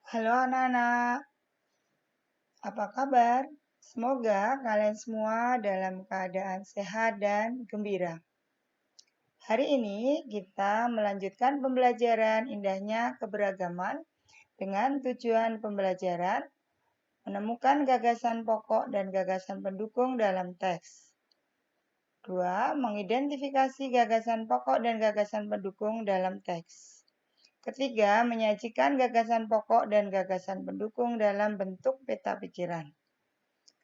Halo anak-anak, apa kabar? Semoga kalian semua dalam keadaan sehat dan gembira. Hari ini kita melanjutkan pembelajaran indahnya keberagaman dengan tujuan pembelajaran menemukan gagasan pokok dan gagasan pendukung dalam teks. 2. Mengidentifikasi gagasan pokok dan gagasan pendukung dalam teks. Ketiga, menyajikan gagasan pokok dan gagasan pendukung dalam bentuk peta pikiran.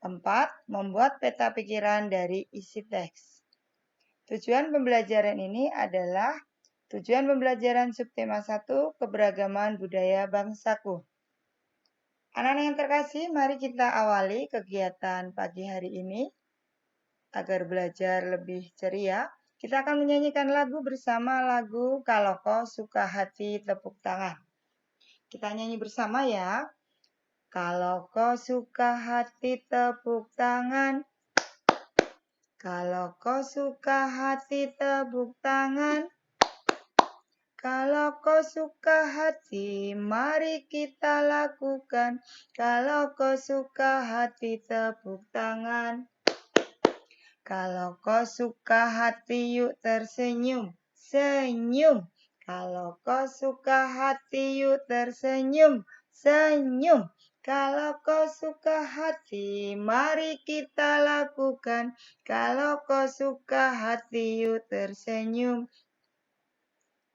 4. Membuat peta pikiran dari isi teks. Tujuan pembelajaran ini adalah tujuan pembelajaran subtema 1, keberagaman budaya bangsaku. Anak-anak yang terkasih, mari kita awali kegiatan pagi hari ini. Agar belajar lebih ceria, kita akan menyanyikan lagu bersama lagu Kalau Kau Suka Hati Tepuk Tangan. Kita nyanyi bersama ya. Kalau kau suka hati tepuk tangan. Kalau kau suka hati tepuk tangan. Kalau kau suka hati, mari kita lakukan. Kalau kau suka hati tepuk tangan. Kalau kau suka hati, yuk tersenyum, senyum. Kalau kau suka hati, yuk tersenyum, senyum. Kalau kau suka hati, mari kita lakukan. Kalau kau suka hati, yuk tersenyum.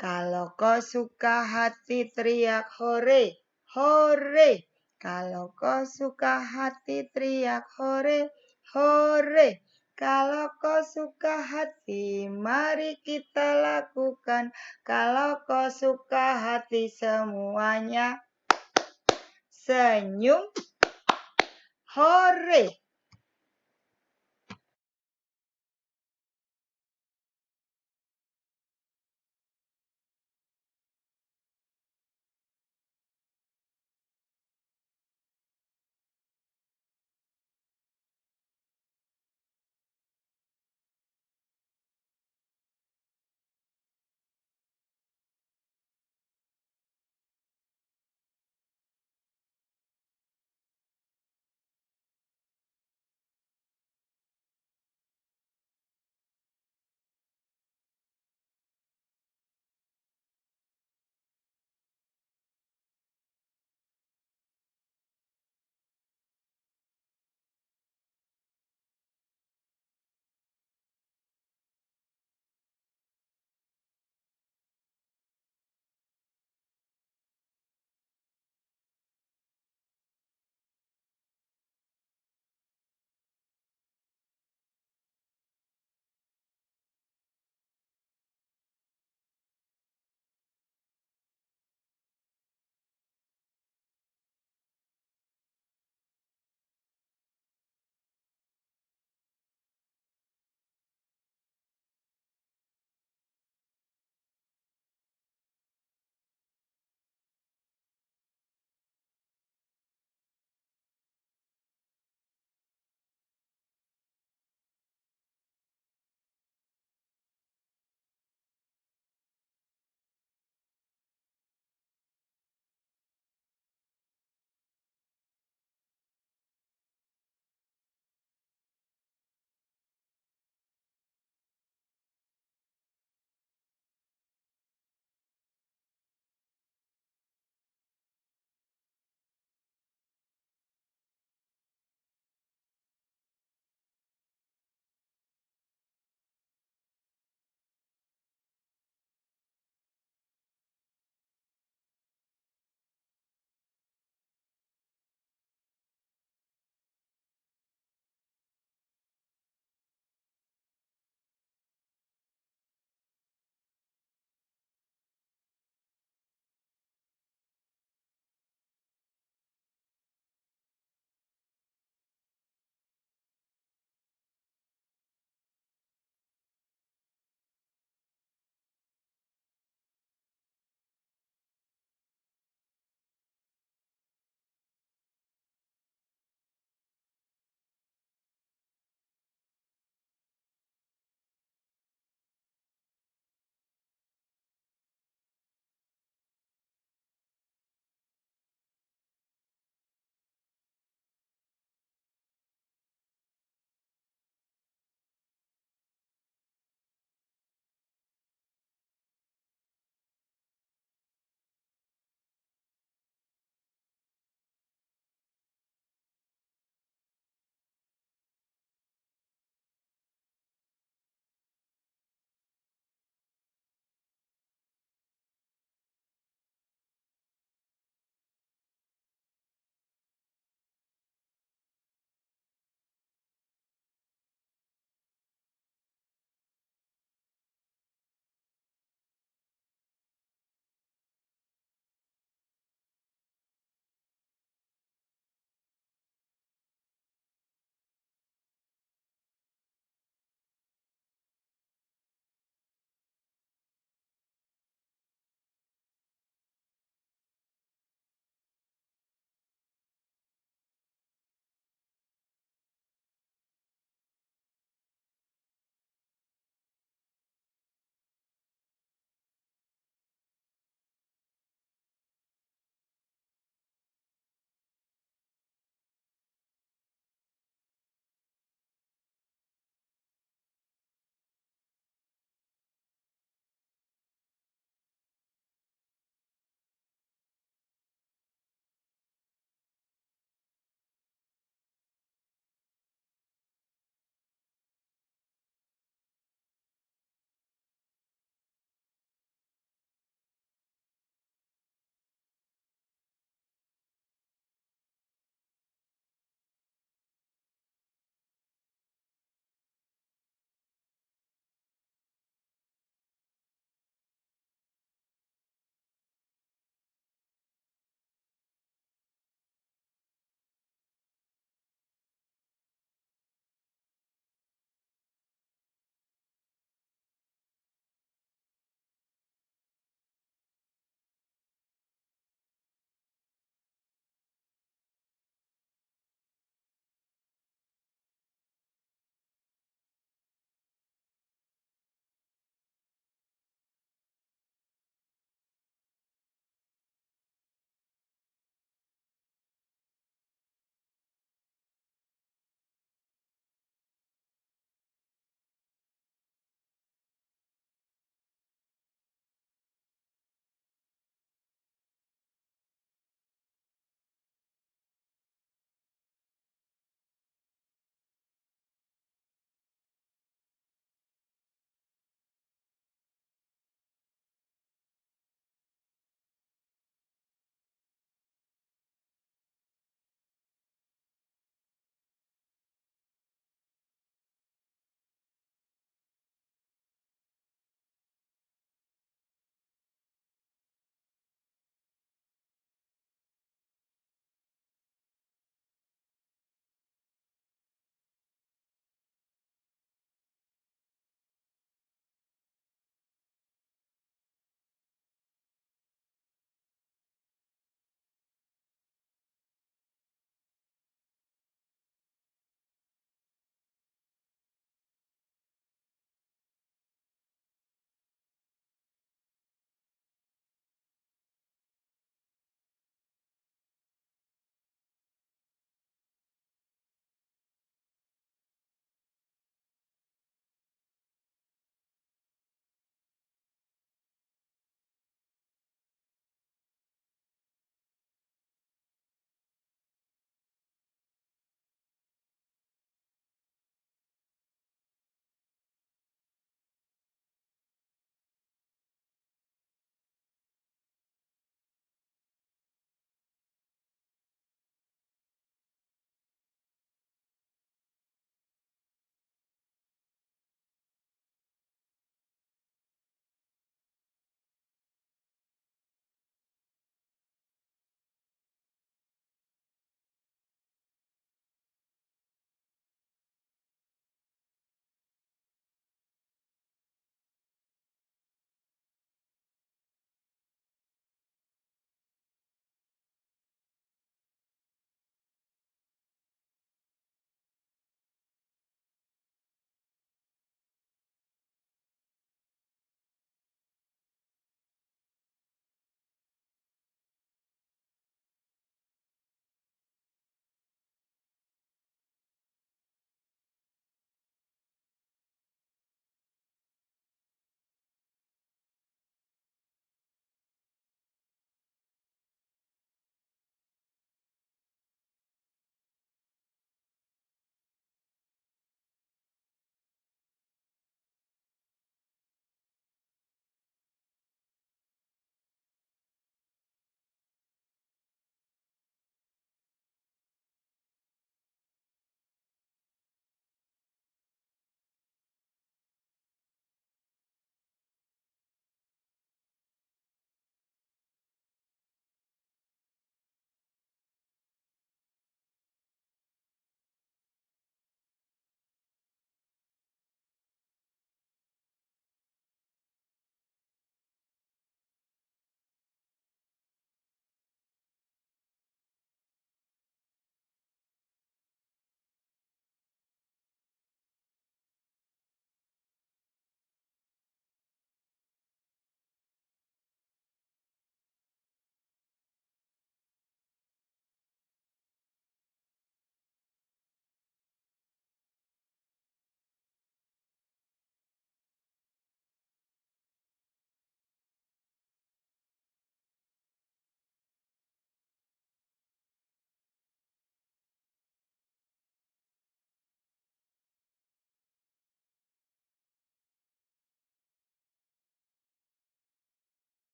Kalau kau suka hati, teriak hore, hore. Kalau kau suka hati, teriak hore, hore. Kalau kau suka hati, mari kita lakukan. Kalau kau suka hati, semuanya senyum, hore.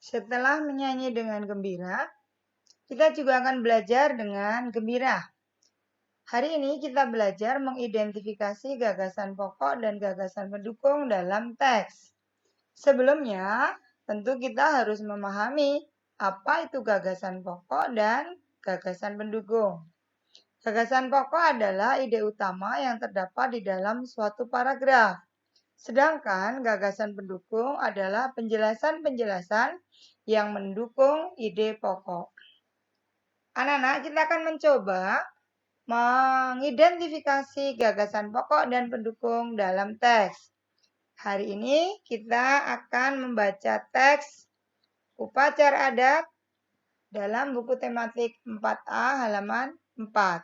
Setelah menyanyi dengan gembira, kita juga akan belajar dengan gembira. Hari ini kita belajar mengidentifikasi gagasan pokok dan gagasan pendukung dalam teks. Sebelumnya, tentu kita harus memahami apa itu gagasan pokok dan gagasan pendukung. Gagasan pokok adalah ide utama yang terdapat di dalam suatu paragraf. Sedangkan gagasan pendukung adalah penjelasan-penjelasan yang mendukung ide pokok. Anak-anak, kita akan mencoba mengidentifikasi gagasan pokok dan pendukung dalam teks. Hari ini kita akan membaca teks upacara adat dalam buku tematik 4A halaman 4.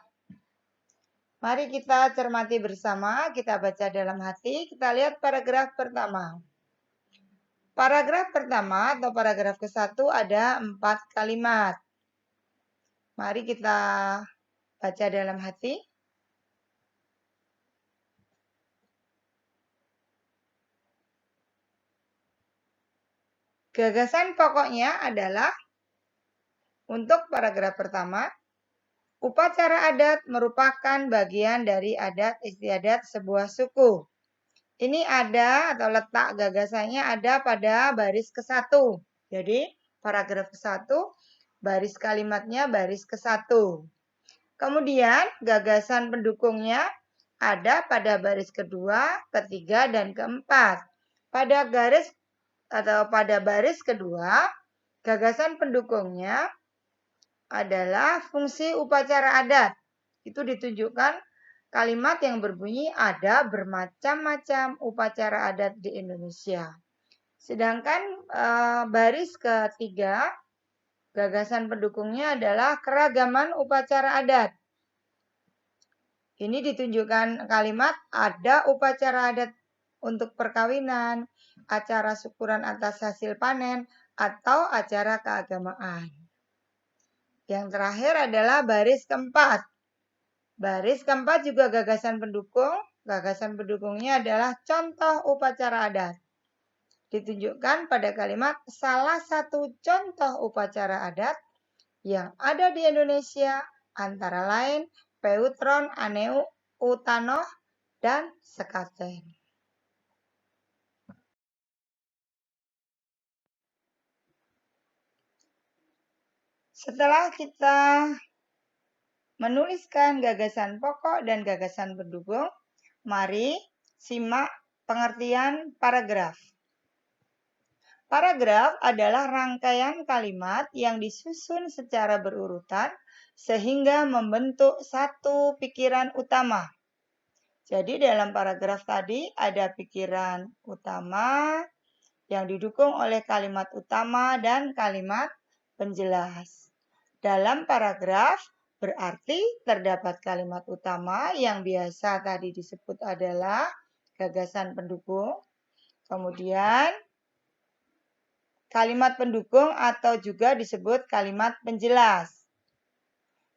Mari kita cermati bersama, kita baca dalam hati, kita lihat paragraf pertama. Paragraf pertama atau paragraf ke-1 ada 4 kalimat. Mari kita baca dalam hati. Gagasan pokoknya adalah untuk paragraf pertama, upacara adat merupakan bagian dari adat istiadat sebuah suku. Ini ada atau letak gagasannya ada pada baris ke-1. Jadi, paragraf ke-1, baris kalimatnya baris ke-1. Kemudian, gagasan pendukungnya ada pada baris kedua, ketiga, dan keempat. Pada baris kedua, gagasan pendukungnya adalah fungsi upacara adat. Itu ditunjukkan kalimat yang berbunyi ada bermacam-macam upacara adat di Indonesia. Sedangkan baris ketiga, gagasan pendukungnya adalah keragaman upacara adat. Ini ditunjukkan kalimat ada upacara adat untuk perkawinan, acara syukuran atas hasil panen, atau acara keagamaan. Yang terakhir adalah baris keempat. Baris keempat juga gagasan pendukung. Gagasan pendukungnya adalah contoh upacara adat. Ditunjukkan pada kalimat salah satu contoh upacara adat yang ada di Indonesia antara lain Peutron Aneu Utanoh dan Sekaten. Setelah kita menuliskan gagasan pokok dan gagasan pendukung, mari simak pengertian paragraf. Paragraf adalah rangkaian kalimat yang disusun secara berurutan sehingga membentuk satu pikiran utama. Jadi dalam paragraf tadi ada pikiran utama yang didukung oleh kalimat utama dan kalimat penjelas. Dalam paragraf berarti terdapat kalimat utama yang biasa tadi disebut adalah gagasan pendukung. Kemudian kalimat pendukung atau juga disebut kalimat penjelas.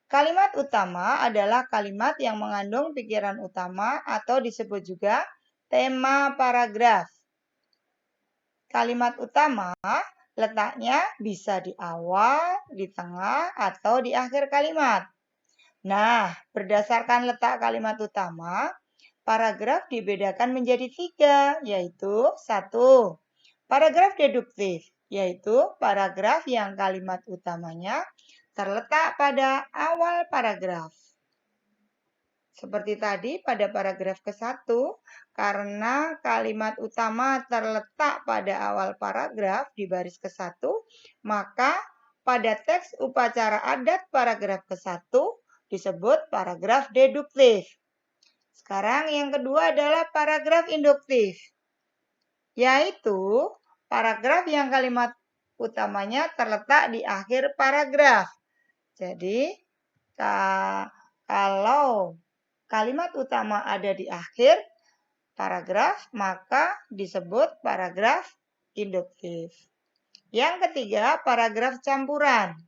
Kalimat utama adalah kalimat yang mengandung pikiran utama atau disebut juga tema paragraf. Kalimat utama letaknya bisa di awal, di tengah, atau di akhir kalimat. Nah, berdasarkan letak kalimat utama, paragraf dibedakan menjadi 3, yaitu 1. Paragraf deduktif, yaitu paragraf yang kalimat utamanya terletak pada awal paragraf. Seperti tadi pada paragraf ke-1, karena kalimat utama terletak pada awal paragraf di baris ke-1, maka pada teks upacara adat paragraf ke-1 disebut paragraf deduktif. Sekarang yang kedua adalah paragraf induktif, yaitu paragraf yang kalimat utamanya terletak di akhir paragraf. Jadi, kalau kalimat utama ada di akhir paragraf, maka disebut paragraf induktif. Yang ketiga, paragraf campuran,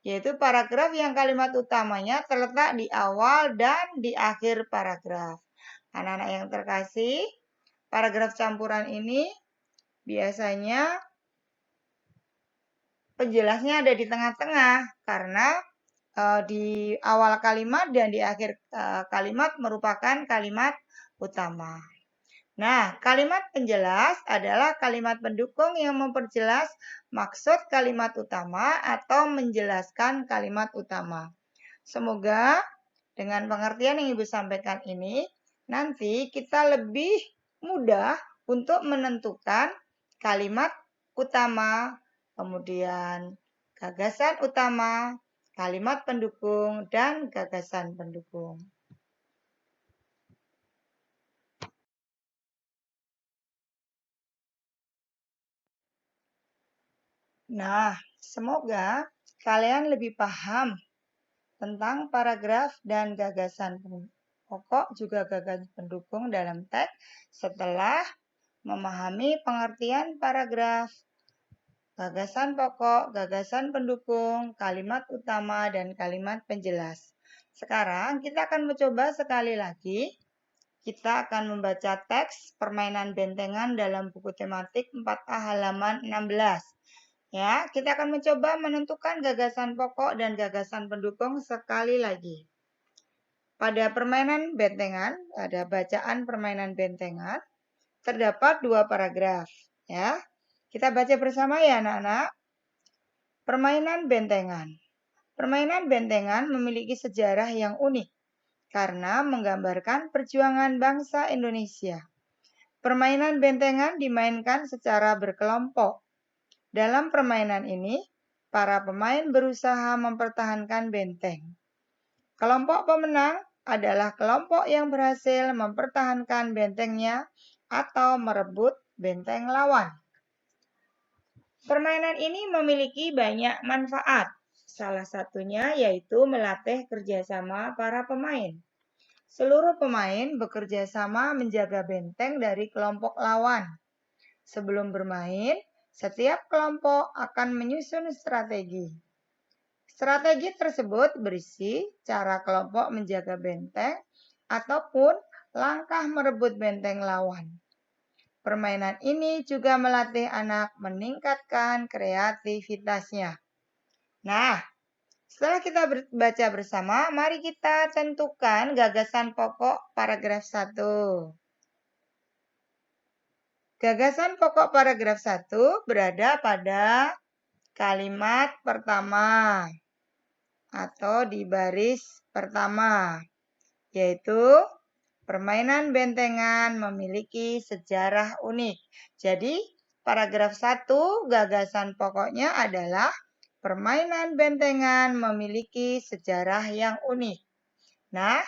yaitu paragraf yang kalimat utamanya terletak di awal dan di akhir paragraf. Anak-anak yang terkasih, paragraf campuran ini biasanya penjelasnya ada di tengah-tengah karena di awal kalimat dan di akhir kalimat merupakan kalimat utama. Nah, kalimat penjelas adalah kalimat pendukung yang memperjelas maksud kalimat utama atau menjelaskan kalimat utama. Semoga dengan pengertian yang Ibu sampaikan ini, nanti kita lebih mudah untuk menentukan kalimat utama, kemudian gagasan utama, kalimat pendukung, dan gagasan pendukung. Nah, semoga kalian lebih paham tentang paragraf dan gagasan pokok juga gagasan pendukung dalam teks setelah memahami pengertian paragraf, gagasan pokok, gagasan pendukung, kalimat utama, dan kalimat penjelas. Sekarang kita akan mencoba sekali lagi. Kita akan membaca teks permainan bentengan dalam buku tematik 4A halaman 16. Ya, kita akan mencoba menentukan gagasan pokok dan gagasan pendukung sekali lagi. Pada permainan bentengan, ada bacaan permainan bentengan, terdapat 2 paragraf. Ya, kita baca bersama ya anak-anak. Permainan bentengan. Permainan bentengan memiliki sejarah yang unik karena menggambarkan perjuangan bangsa Indonesia. Permainan bentengan dimainkan secara berkelompok. Dalam permainan ini, para pemain berusaha mempertahankan benteng. Kelompok pemenang adalah kelompok yang berhasil mempertahankan bentengnya atau merebut benteng lawan. Permainan ini memiliki banyak manfaat. Salah satunya yaitu melatih kerjasama para pemain. Seluruh pemain bekerja sama menjaga benteng dari kelompok lawan. Sebelum bermain, setiap kelompok akan menyusun strategi. Strategi tersebut berisi cara kelompok menjaga benteng ataupun langkah merebut benteng lawan. Permainan ini juga melatih anak meningkatkan kreativitasnya. Nah, setelah kita baca bersama, mari kita tentukan gagasan pokok paragraf 1. Gagasan pokok paragraf 1 berada pada kalimat pertama atau di baris pertama, yaitu permainan bentengan memiliki sejarah unik. Jadi, paragraf 1 gagasan pokoknya adalah permainan bentengan memiliki sejarah yang unik. Nah,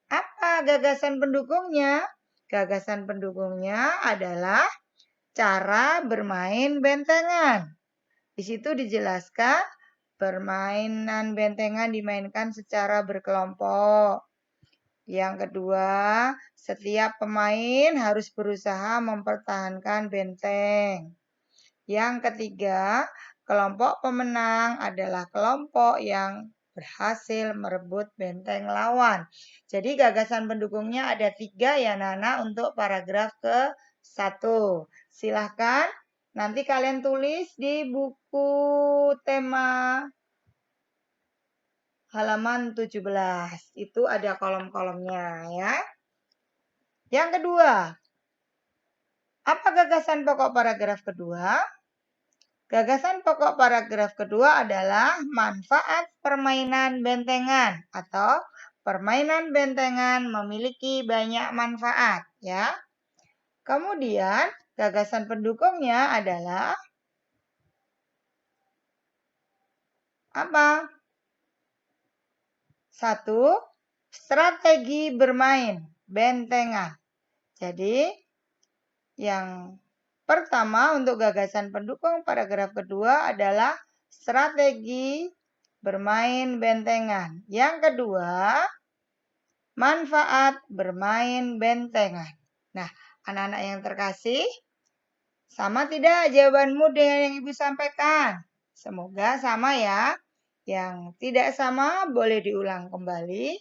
apa gagasan pendukungnya? Gagasan pendukungnya adalah cara bermain bentengan. Di situ dijelaskan permainan bentengan dimainkan secara berkelompok. Yang kedua, setiap pemain harus berusaha mempertahankan benteng. Yang ketiga, kelompok pemenang adalah kelompok yang berhasil merebut benteng lawan. Jadi gagasan pendukungnya ada 3 ya Nana untuk paragraf ke-1. Silahkan nanti kalian tulis di buku tema halaman 17. Itu ada kolom-kolomnya ya. Yang kedua, apa gagasan pokok paragraf kedua? Gagasan pokok paragraf kedua adalah manfaat permainan bentengan atau permainan bentengan memiliki banyak manfaat ya. Kemudian gagasan pendukungnya adalah apa? 1. Strategi bermain bentengan. Jadi yang pertama untuk gagasan pendukung paragraf kedua adalah strategi bermain bentengan. Yang kedua, manfaat bermain bentengan. Nah, anak-anak yang terkasih, sama tidak jawabanmu dengan yang Ibu sampaikan? Semoga sama ya. Yang tidak sama boleh diulang kembali.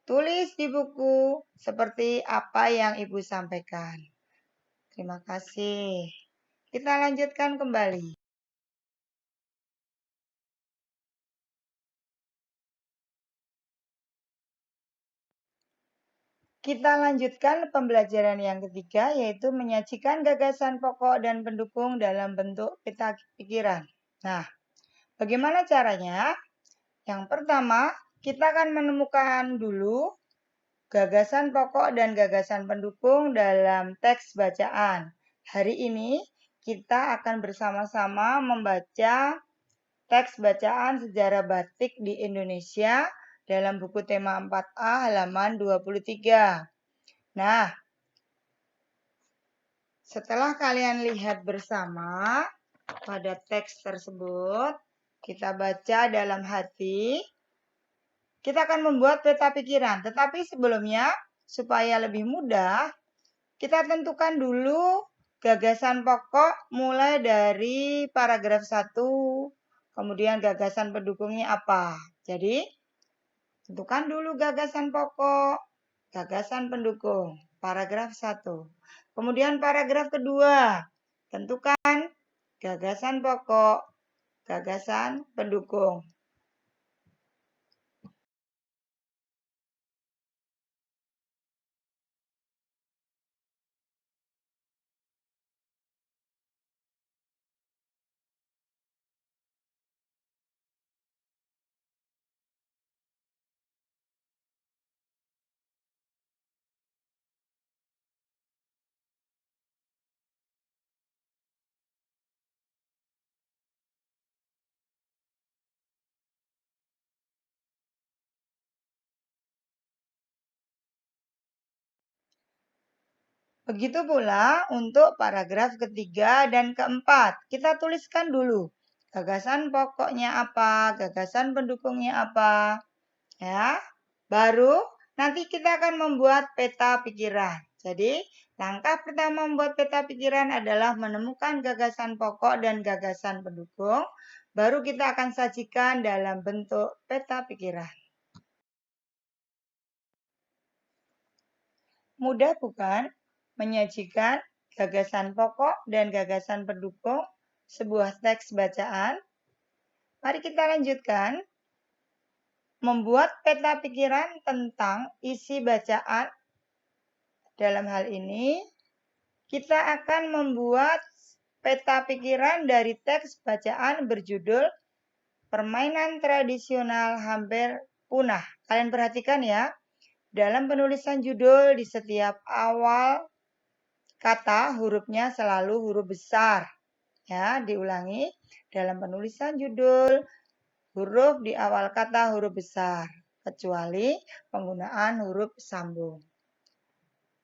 Tulis di buku seperti apa yang Ibu sampaikan. Terima kasih. Kita lanjutkan kembali. Kita lanjutkan pembelajaran yang ketiga, yaitu menyajikan gagasan pokok dan pendukung dalam bentuk peta pikiran. Nah, bagaimana caranya? Yang pertama, kita akan menemukan dulu gagasan pokok dan gagasan pendukung dalam teks bacaan. Hari ini kita akan bersama-sama membaca teks bacaan sejarah batik di Indonesia dalam buku tema 4A halaman 23. Nah, setelah kalian lihat bersama pada teks tersebut, kita baca dalam hati, kita akan membuat peta pikiran. Tetapi sebelumnya, supaya lebih mudah, kita tentukan dulu gagasan pokok mulai dari paragraf 1, kemudian gagasan pendukungnya apa. Jadi, tentukan dulu gagasan pokok, gagasan pendukung, paragraf 1. Kemudian paragraf kedua, tentukan gagasan pokok, gagasan pendukung. Begitu pula untuk paragraf ketiga dan keempat. Kita tuliskan dulu gagasan pokoknya apa, gagasan pendukungnya apa. Ya, baru nanti kita akan membuat peta pikiran. Jadi, langkah pertama membuat peta pikiran adalah menemukan gagasan pokok dan gagasan pendukung. Baru kita akan sajikan dalam bentuk peta pikiran. Mudah bukan? Menyajikan gagasan pokok dan gagasan pendukung sebuah teks bacaan. Mari kita lanjutkan. Membuat peta pikiran tentang isi bacaan. Dalam hal ini, kita akan membuat peta pikiran dari teks bacaan berjudul Permainan Tradisional Hampir Punah. Kalian perhatikan ya, dalam penulisan judul di setiap awal kata hurufnya selalu huruf besar. Ya, diulangi. Dalam penulisan judul, huruf di awal kata huruf besar, kecuali penggunaan huruf sambung.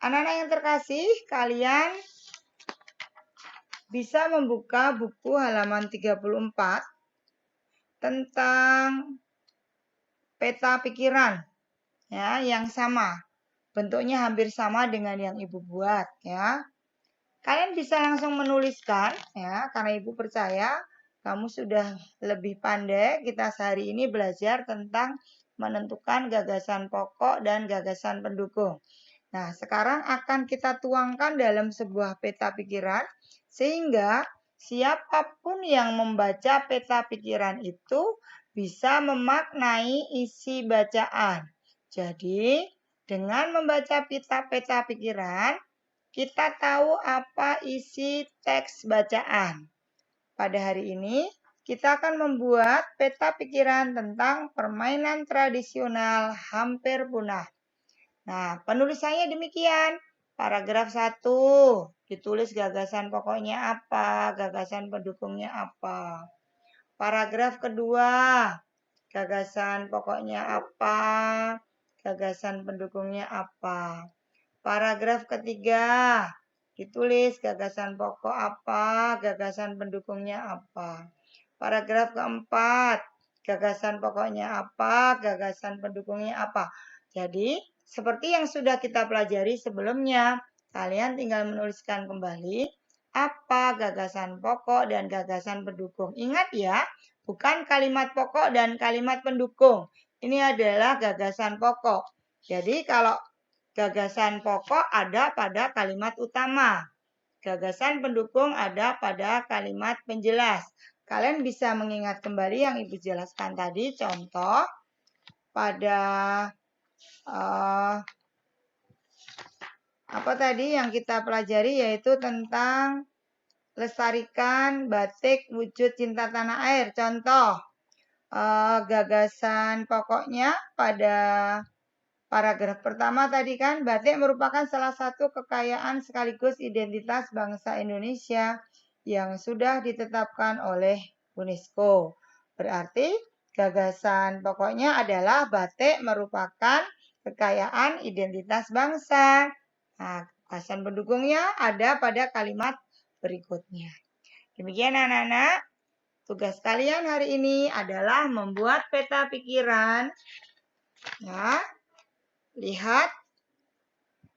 Anak-anak yang terkasih, kalian bisa membuka buku halaman 34 tentang peta pikiran ya, yang sama. Bentuknya hampir sama dengan yang Ibu buat ya. Kalian bisa langsung menuliskan ya, karena Ibu percaya kamu sudah lebih pandai. Kita sehari ini belajar tentang menentukan gagasan pokok dan gagasan pendukung. Nah, sekarang akan kita tuangkan dalam sebuah peta pikiran sehingga siapapun yang membaca peta pikiran itu bisa memaknai isi bacaan. Jadi, dengan membaca peta pikiran, kita tahu apa isi teks bacaan. Pada hari ini, kita akan membuat peta pikiran tentang permainan tradisional hampir punah. Nah, penulisannya demikian. Paragraf 1, ditulis gagasan pokoknya apa, gagasan pendukungnya apa. Paragraf kedua, gagasan pokoknya apa, gagasan pendukungnya apa. Paragraf ketiga, ditulis gagasan pokok apa, gagasan pendukungnya apa. Paragraf keempat, gagasan pokoknya apa, gagasan pendukungnya apa. Jadi, seperti yang sudah kita pelajari sebelumnya, kalian tinggal menuliskan kembali apa gagasan pokok dan gagasan pendukung. Ingat ya, bukan kalimat pokok dan kalimat pendukung. Ini adalah gagasan pokok. Jadi kalau gagasan pokok ada pada kalimat utama. Gagasan pendukung ada pada kalimat penjelas. Kalian bisa mengingat kembali yang Ibu jelaskan tadi. Contoh pada Apa tadi yang kita pelajari yaitu tentang lestarikan batik wujud cinta tanah air. Contoh, gagasan pokoknya pada paragraf pertama tadi kan, batik merupakan salah satu kekayaan sekaligus identitas bangsa Indonesia yang sudah ditetapkan oleh UNESCO. Berarti gagasan pokoknya adalah batik merupakan kekayaan identitas bangsa. Nah, gagasan pendukungnya ada pada kalimat berikutnya. Demikian anak-anak, tugas kalian hari ini adalah membuat peta pikiran. Ya, lihat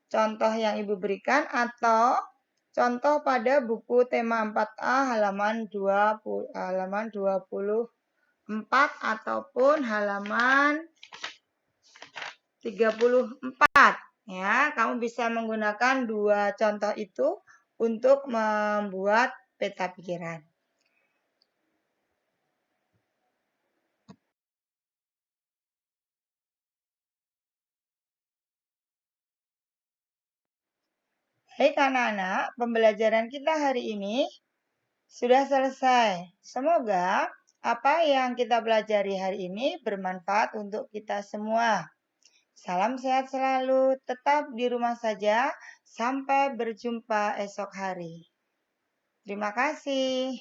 contoh yang Ibu berikan atau contoh pada buku tema 4A halaman 24 ataupun halaman 34. Ya, kamu bisa menggunakan dua contoh itu untuk membuat peta pikiran. Baik anak-anak, pembelajaran kita hari ini sudah selesai. Semoga apa yang kita pelajari hari ini bermanfaat untuk kita semua. Salam sehat selalu, tetap di rumah saja. Sampai berjumpa esok hari. Terima kasih.